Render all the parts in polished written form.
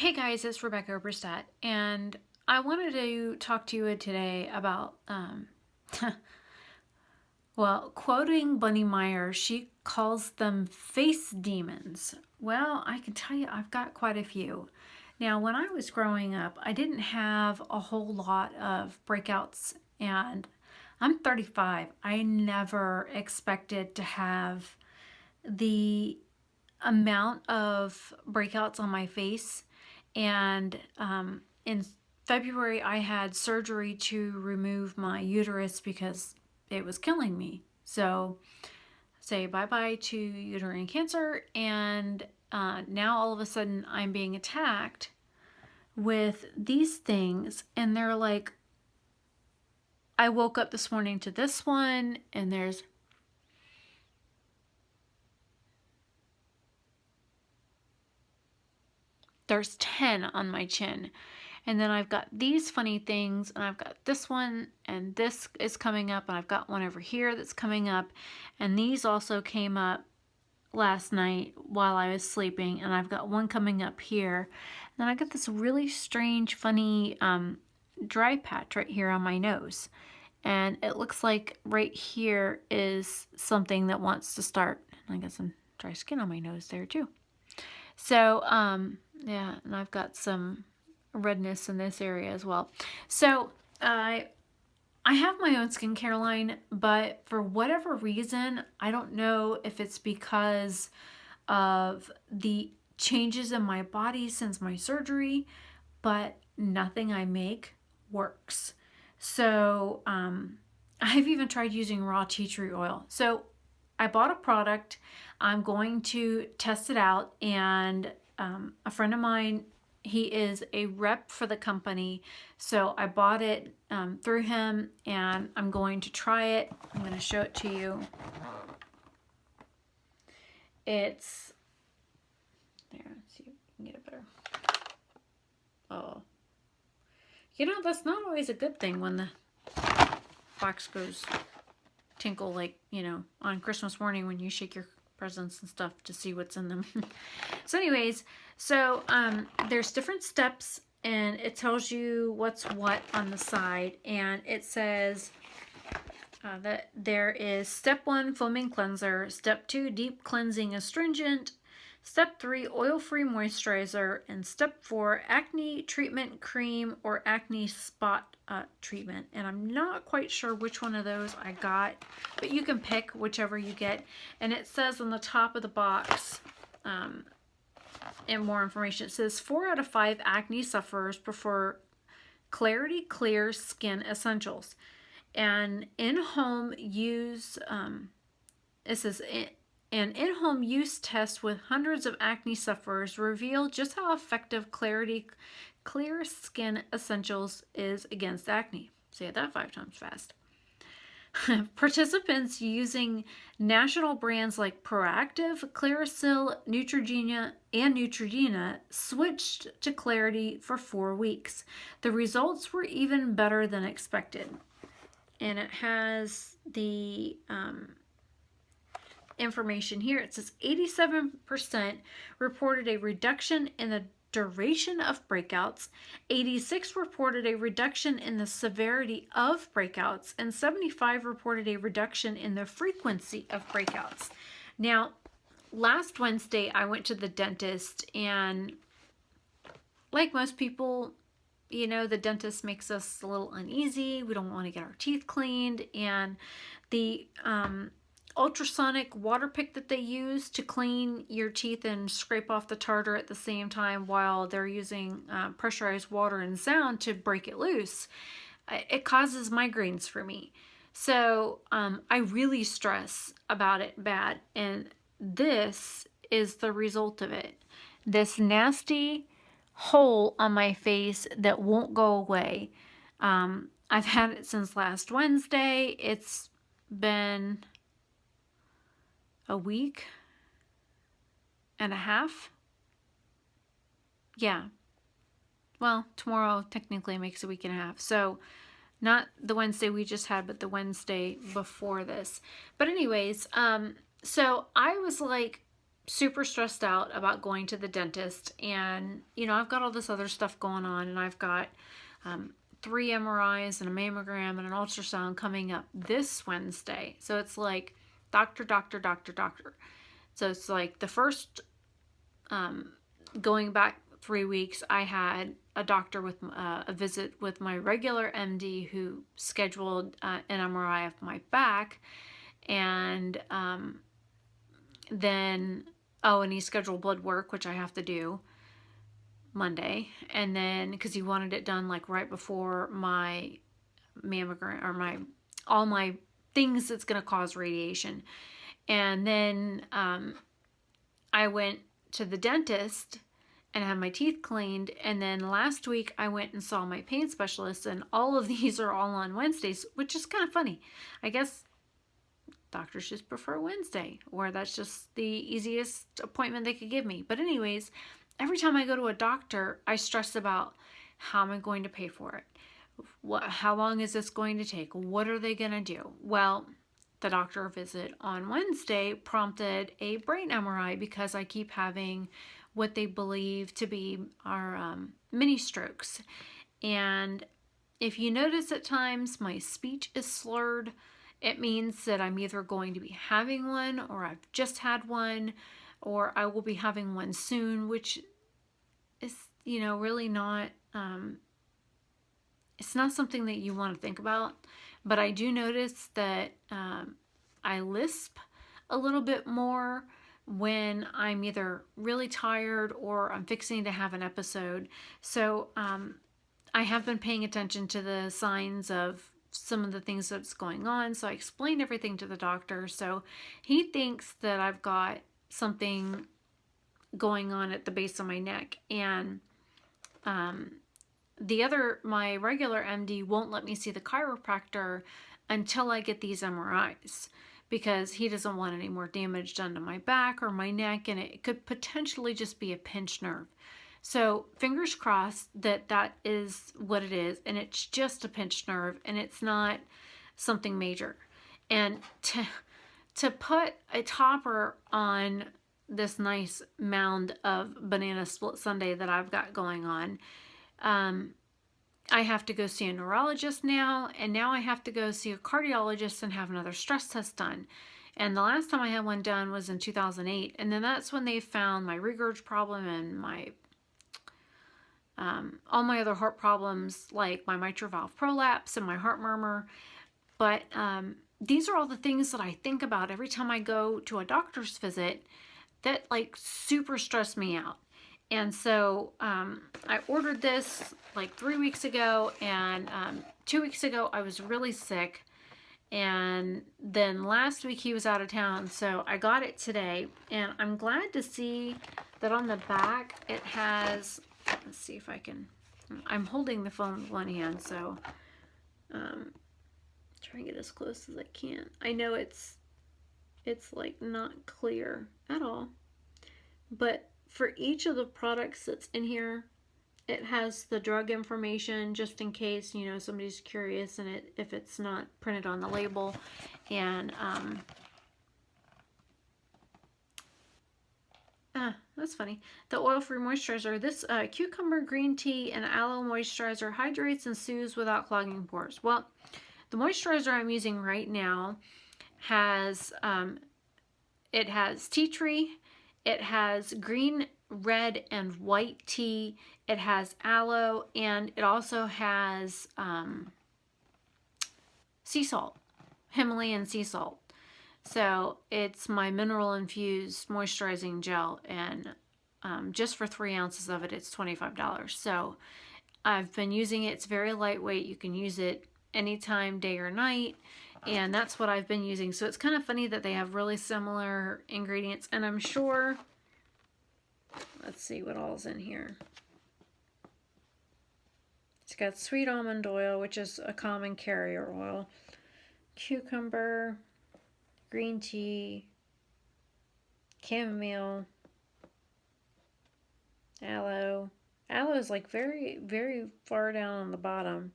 Hey guys, it's Rebecca Oberstadt, and I wanted to talk to you today about, well, quoting Bunny Meyer, she calls them face demons. Well, I can tell you I've got quite a few. Now, when I was growing up, I didn't have a whole lot of breakouts, and I'm 35. I never expected to have the amount of breakouts on my face. And in February, I had surgery to remove my uterus because it was killing me. So, say bye bye to uterine cancer. And now all of a sudden, I'm being attacked with these things. And they're like, I woke up this morning to this one, and there's 10 on my chin. And then I've got these funny things, and I've got this one, and this is coming up, and I've got one over here that's coming up, and these also came up last night while I was sleeping, and I've got one coming up here. And then I got this really strange, funny dry patch right here on my nose. And it looks like right here is something that wants to start. I got some dry skin on my nose there too. So, yeah, and I've got some redness in this area as well. So, I have my own skincare line, but for whatever reason, I don't know if it's because of the changes in my body since my surgery, but nothing I make works. So, I've even tried using raw tea tree oil. So, I bought a product. I'm going to test it out, and a friend of mine, he is a rep for the company, so I bought it through him, and I'm going to try it. I'm going to show it to you. It's there. Let's see if we can get it better. Oh, that's not always a good thing when the box goes tinkle, like, on Christmas morning when you shake your presents and stuff to see what's in them. So anyways, there's different steps, and it tells you what's what on the side, and it says that there is step 1, foaming cleanser, step 2, deep cleansing astringent, step 3, oil-free moisturizer, and step 4, acne treatment cream or acne spot treatment. And I'm not quite sure which one of those I got, but you can pick whichever you get. And it says on the top of the box, and more information, it says 4 out of 5 acne sufferers prefer Clarity Clear Skin Essentials. And in-home use, it says, an in-home use test with hundreds of acne sufferers revealed just how effective Clarity Clear Skin Essentials is against acne. Say that 5 times fast. Participants using national brands like Proactive, Clearasil, Neutrogena, and Neutrogena switched to Clarity for 4 weeks. The results were even better than expected. And it has the information here. It says 87% reported a reduction in the duration of breakouts, 86 reported a reduction in the severity of breakouts, and 75 reported a reduction in the frequency of breakouts. Now, last Wednesday, I went to the dentist, and like most people, the dentist makes us a little uneasy. We don't want to get our teeth cleaned, and the ultrasonic water pick that they use to clean your teeth and scrape off the tartar at the same time while they're using pressurized water and sound to break it loose, it causes migraines for me. So I really stress about it bad, and this is the result of it. This nasty hole on my face that won't go away. I've had it since last Wednesday. It's been a week and a half. Yeah. Well, tomorrow technically makes a week and a half. So not the Wednesday we just had, but the Wednesday before this. But anyways, so I was like, super stressed out about going to the dentist, and you know, I've got all this other stuff going on, and I've got 3 MRIs and a mammogram and an ultrasound coming up this Wednesday. So it's like doctor, doctor, doctor, doctor. So it's like the first, going back 3 weeks, I had a doctor with a visit with my regular MD who scheduled an MRI of my back, and then, oh, and he scheduled blood work, which I have to do Monday. And then, because he wanted it done like right before my mammogram, or all my things that's going to cause radiation. And then I went to the dentist and had my teeth cleaned. And then last week I went and saw my pain specialist, and all of these are all on Wednesdays, which is kind of funny. I guess doctors just prefer Wednesday, or that's just the easiest appointment they could give me. But anyways, every time I go to a doctor, I stress about how am I going to pay for it? How long is this going to take? What are they going to do? Well, the doctor visit on Wednesday prompted a brain MRI because I keep having what they believe to be our mini strokes. And if you notice at times my speech is slurred, it means that I'm either going to be having one, or I've just had one, or I will be having one soon, which is, you know, really not, it's not something that you want to think about. But I do notice that I lisp a little bit more when I'm either really tired or I'm fixing to have an episode. So I have been paying attention to the signs of some of the things that's going on. So I explained everything to the doctor. So he thinks that I've got something going on at the base of my neck. And my regular MD won't let me see the chiropractor until I get these MRIs, because he doesn't want any more damage done to my back or my neck, and it could potentially just be a pinched nerve. So fingers crossed that that is what it is, and it's just a pinched nerve, and it's not something major. And to put a topper on this nice mound of banana split sundae that I've got going on, I have to go see a neurologist now, and now I have to go see a cardiologist and have another stress test done. And the last time I had one done was in 2008, and then that's when they found my regurg problem and my all my other heart problems, like my mitral valve prolapse and my heart murmur. But these are all the things that I think about every time I go to a doctor's visit that like super stress me out. And so I ordered this like 3 weeks ago, and 2 weeks ago I was really sick, and then last week he was out of town, so I got it today. And I'm glad to see that on the back it has, let's see if I can, I'm holding the phone with one hand, so try and get as close as I can. I know it's like not clear at all, but for each of the products that's in here, it has the drug information, just in case, you know, somebody's curious, and if it's not printed on the label. And that's funny. The oil-free moisturizer. This cucumber green tea and aloe moisturizer hydrates and soothes without clogging pores. Well, the moisturizer I'm using right now has it has tea tree, it has green, red, and white tea, it has aloe, and it also has sea salt, Himalayan sea salt. So it's my mineral infused moisturizing gel, and just for 3 ounces of it, it's $25. So I've been using it. It's very lightweight. You can use it anytime, day or night. And that's what I've been using. So it's kind of funny that they have really similar ingredients. And I'm sure, let's see what all's in here. It's got sweet almond oil, which is a common carrier oil, cucumber, green tea, chamomile, aloe. Aloe is like very, very far down on the bottom.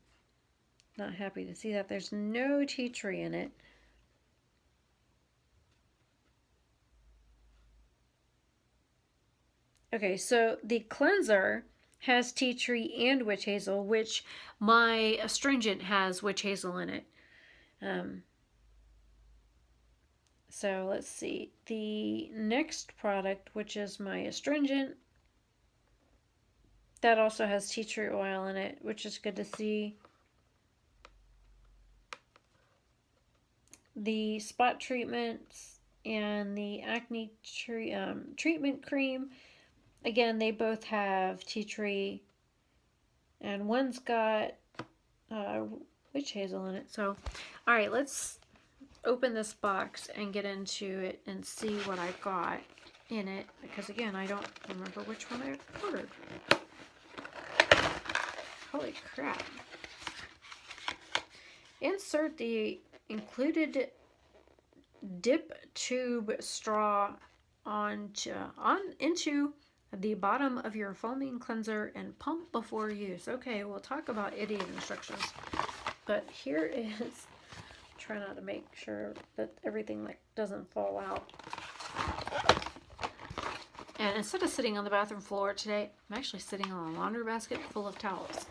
Not happy to see that. There's no tea tree in it. Okay, so the cleanser has tea tree and witch hazel, which my astringent has witch hazel in it. So let's see. The next product, which is my astringent, that also has tea tree oil in it, which is good to see. The spot treatments and the acne treatment cream, again, they both have tea tree, and one's got witch hazel in it. So, all right, let's open this box and get into it and see what I got in it, because again, I don't remember which one I ordered. Holy crap. Insert the included dip tube straw into the bottom of your foaming cleanser and pump before use. Okay, we'll talk about idiot instructions. But here is, try not to make sure that everything like doesn't fall out. And instead of sitting on the bathroom floor today, I'm actually sitting on a laundry basket full of towels.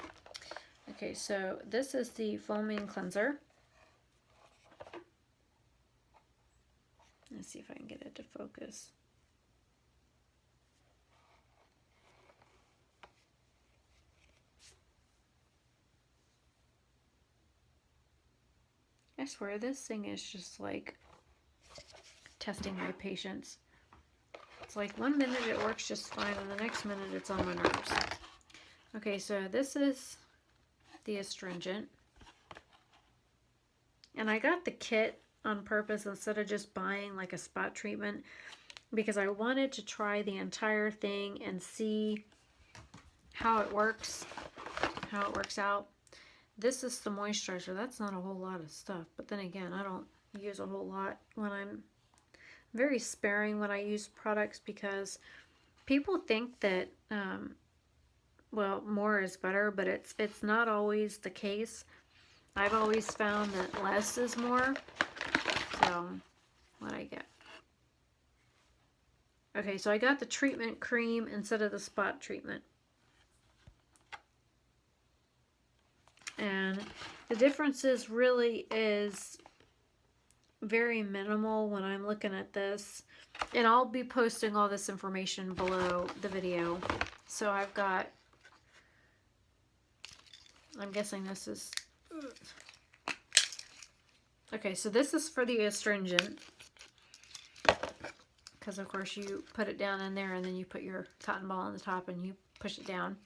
Okay, so this is the foaming cleanser. Let's see if I can get it to focus. I swear this thing is just like testing my patience. It's like 1 minute it works just fine and the next minute it's on my nerves. Okay, so this is the astringent. And I got the kit on purpose instead of just buying like a spot treatment, because I wanted to try the entire thing and see how it works out. This is the moisturizer. That's not a whole lot of stuff, but then again, I don't use a whole lot. When I'm very sparing when I use products, because people think that well, more is better, but it's not always the case. I've always found that less is more. So, what I get? Okay, so I got the treatment cream instead of the spot treatment. And the differences really is very minimal when I'm looking at this. And I'll be posting all this information below the video. So I've got, I'm guessing this is, okay, so this is for the astringent. Because of course you put it down in there and then you put your cotton ball on the top and you push it down.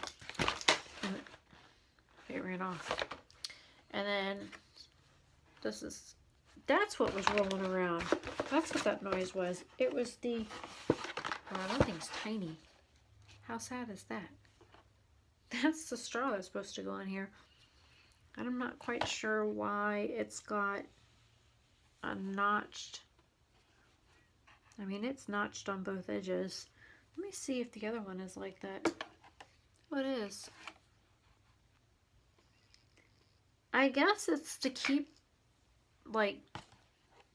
And it ran off. And then this is, that's what was rolling around. That's what that noise was. It was the, wow, that thing's tiny. How sad is that? That's the straw that's supposed to go in here. And I'm not quite sure why it's got a notched, I mean, it's notched on both edges. Let me see if the other one is like that. Oh, it is. I guess it's to keep, like,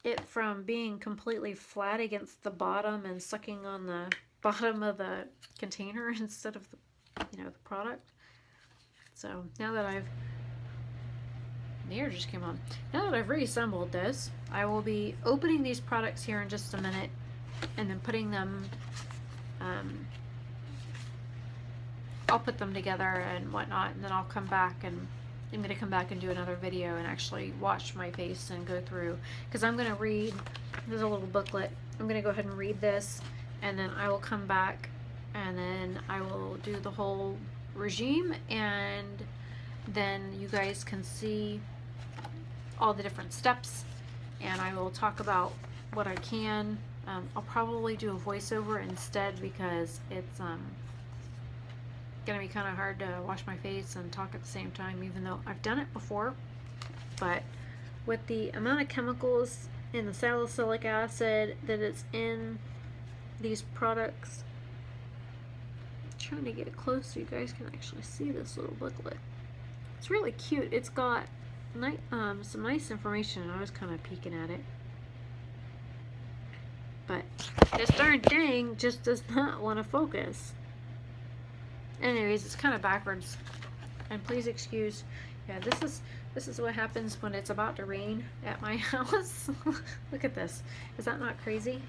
it from being completely flat against the bottom and sucking on the bottom of the container instead of the, you know, the product. So now that I've, the air just came on. Now that I've reassembled this, I will be opening these products here in just a minute and then putting them, I'll put them together and whatnot, and then I'll come back and I'm going to come back and do another video and actually wash my face and go through, because I'm going to read, there's a little booklet, I'm going to go ahead and read this, and then I will come back and then I will do the whole regime, and then you guys can see all the different steps, and I will talk about what I can. I'll probably do a voiceover instead, because it's gonna be kind of hard to wash my face and talk at the same time, even though I've done it before. But with the amount of chemicals in the salicylic acid that is in these products, I'm trying to get close so you guys can actually see this little booklet. It's really cute. It's got some nice information, and I was kind of peeking at it. But this darn thing just does not want to focus. Anyways, it's kind of backwards. And please excuse. Yeah, this is what happens when it's about to rain at my house. Look at this. Is that not crazy?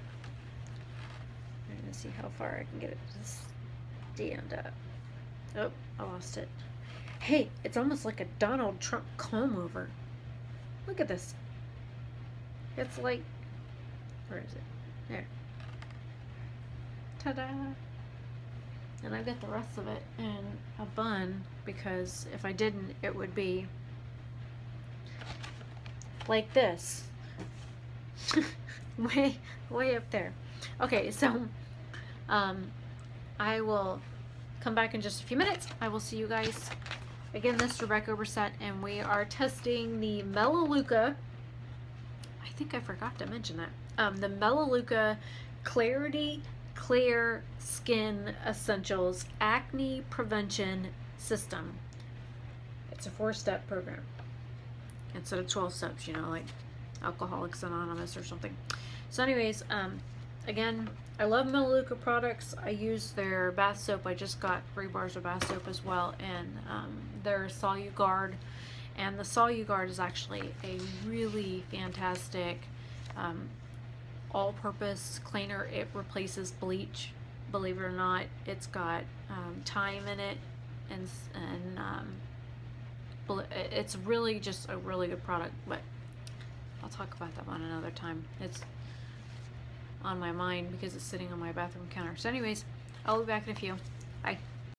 I'm gonna see how far I can get it to stand up. Oh, I lost it. Hey, it's almost like a Donald Trump comb over. Look at this. It's like, where is it? There. Ta-da! And I've got the rest of it in a bun, because if I didn't, it would be like this. way up there. Okay, so I will come back in just a few minutes. I will see you guys. Again, this is Rebecca Oberstadt, and we are testing the Melaleuca. I think I forgot to mention that. The Melaleuca Clarity Clear Skin Essentials Acne Prevention System. It's a 4-step program instead of 12 steps, you know, like Alcoholics Anonymous or something. So anyways, again, I love Melaleuca products. I use their bath soap. I just got 3 bars of bath soap as well, and their Soluguard. And the Soluguard is actually a really fantastic all-purpose cleaner. It replaces bleach. Believe it or not, it's got thyme in it, and it's really just a really good product. But I'll talk about that one another time. It's on my mind because it's sitting on my bathroom counter. So anyways, I'll be back in a few.